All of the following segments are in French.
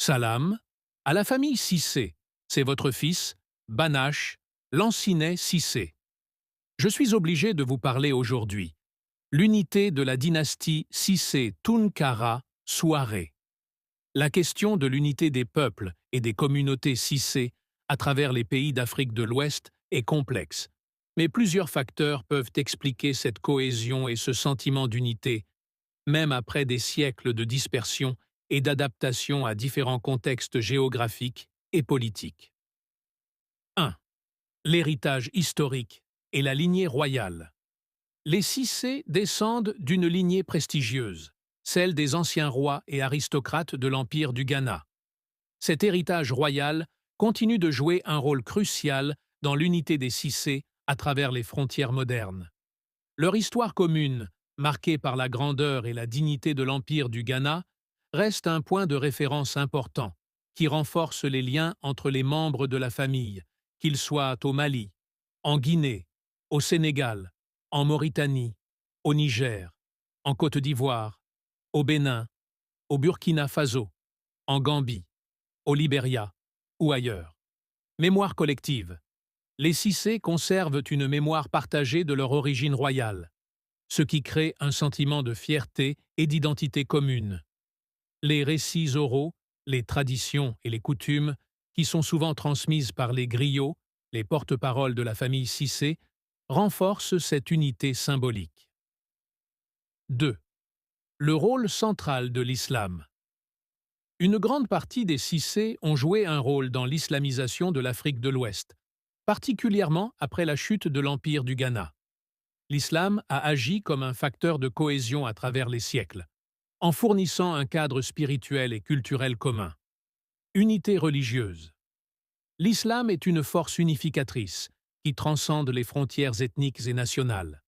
Salam, à la famille Cissé, c'est votre fils, Banache, Lancinet Cissé. Je suis obligé de vous parler aujourd'hui. L'unité de la dynastie Cissé-Tounkara Souaré. La question de l'unité des peuples et des communautés Cissé à travers les pays d'Afrique de l'Ouest est complexe, mais plusieurs facteurs peuvent expliquer cette cohésion et ce sentiment d'unité, même après des siècles de dispersion et d'adaptation à différents contextes géographiques et politiques. 1. L'héritage historique et la lignée royale. Les Cissé descendent d'une lignée prestigieuse, celle des anciens rois et aristocrates de l'Empire du Ghana. Cet héritage royal continue de jouer un rôle crucial dans l'unité des Cissé à travers les frontières modernes. Leur histoire commune, marquée par la grandeur et la dignité de l'Empire du Ghana, reste un point de référence important qui renforce les liens entre les membres de la famille, qu'ils soient au Mali, en Guinée, au Sénégal, en Mauritanie, au Niger, en Côte d'Ivoire, au Bénin, au Burkina Faso, en Gambie, au Libéria ou ailleurs. Mémoire collective. Les Cissé conservent une mémoire partagée de leur origine royale, ce qui crée un sentiment de fierté et d'identité commune. Les récits oraux, les traditions et les coutumes, qui sont souvent transmises par les griots, les porte-paroles de la famille Cissé, renforcent cette unité symbolique. 2. Le rôle central de l'islam. Une grande partie des Cissé ont joué un rôle dans l'islamisation de l'Afrique de l'Ouest, particulièrement après la chute de l'Empire du Ghana. L'islam a agi comme un facteur de cohésion à travers les siècles, en fournissant un cadre spirituel et culturel commun. Unité religieuse. L'islam est une force unificatrice qui transcende les frontières ethniques et nationales.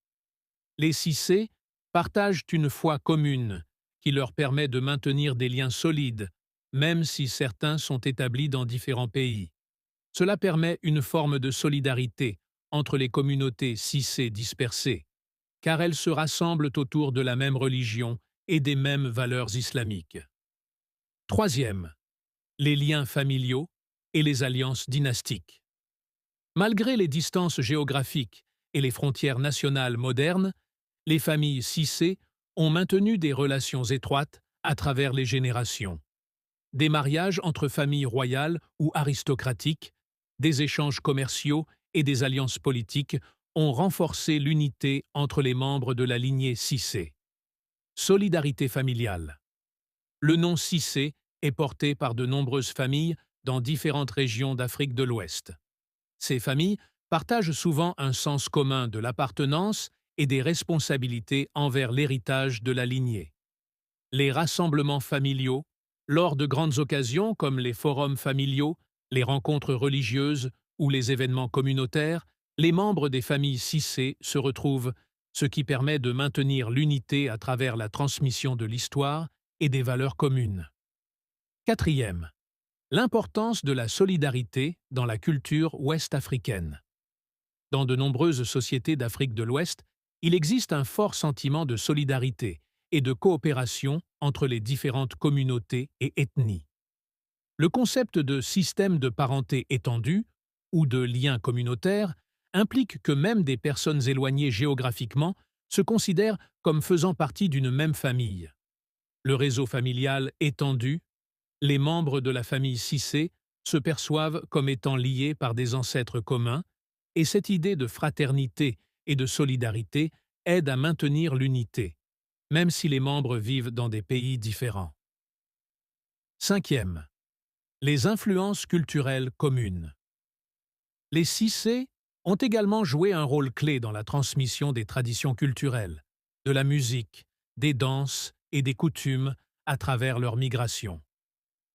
Les Cissé partagent une foi commune qui leur permet de maintenir des liens solides, même si certains sont établis dans différents pays. Cela permet une forme de solidarité entre les communautés Cissé dispersées, car elles se rassemblent autour de la même religion et des mêmes valeurs islamiques. 3. Les liens familiaux et les alliances dynastiques. Malgré les distances géographiques et les frontières nationales modernes, les familles Cissé ont maintenu des relations étroites à travers les générations. Des mariages entre familles royales ou aristocratiques, des échanges commerciaux et des alliances politiques ont renforcé l'unité entre les membres de la lignée Cissé. Solidarité familiale. Le nom Cissé est porté par de nombreuses familles dans différentes régions d'Afrique de l'Ouest. Ces familles partagent souvent un sens commun de l'appartenance et des responsabilités envers l'héritage de la lignée. Les rassemblements familiaux, lors de grandes occasions comme les forums familiaux, les rencontres religieuses ou les événements communautaires, les membres des familles Cissé se retrouvent, ce qui permet de maintenir l'unité à travers la transmission de l'histoire et des valeurs communes. 4. L'importance de la solidarité dans la culture ouest-africaine. Dans de nombreuses sociétés d'Afrique de l'Ouest, il existe un fort sentiment de solidarité et de coopération entre les différentes communautés et ethnies. Le concept de système de parenté étendu ou de lien communautaire implique que même des personnes éloignées géographiquement se considèrent comme faisant partie d'une même famille. Le réseau familial étendu, les membres de la famille Cissé se perçoivent comme étant liés par des ancêtres communs, et cette idée de fraternité et de solidarité aide à maintenir l'unité, même si les membres vivent dans des pays différents. 5. Les influences culturelles communes. Les Cissé ont également joué un rôle clé dans la transmission des traditions culturelles, de la musique, des danses et des coutumes à travers leur migration.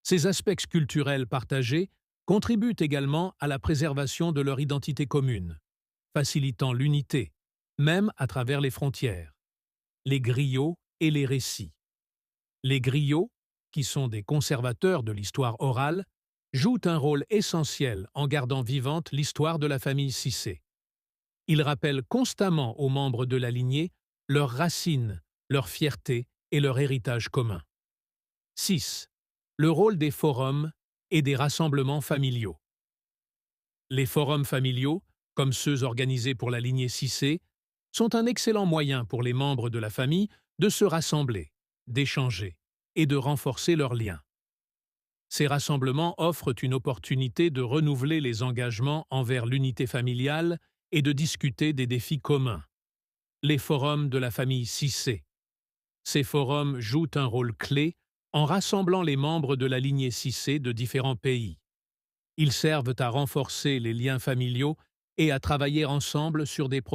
Ces aspects culturels partagés contribuent également à la préservation de leur identité commune, facilitant l'unité, même à travers les frontières. Les griots et les récits. Les griots, qui sont des conservateurs de l'histoire orale, jouent un rôle essentiel en gardant vivante l'histoire de la famille Cissé. Ils rappellent constamment aux membres de la lignée leurs racines, leur fierté et leur héritage commun. 6. Le rôle des forums et des rassemblements familiaux. Les forums familiaux, comme ceux organisés pour la lignée Cissé, sont un excellent moyen pour les membres de la famille de se rassembler, d'échanger et de renforcer leurs liens. Ces rassemblements offrent une opportunité de renouveler les engagements envers l'unité familiale et de discuter des défis communs. Les forums de la famille Cissé. Ces forums jouent un rôle clé en rassemblant les membres de la lignée Cissé de différents pays. Ils servent à renforcer les liens familiaux et à travailler ensemble sur des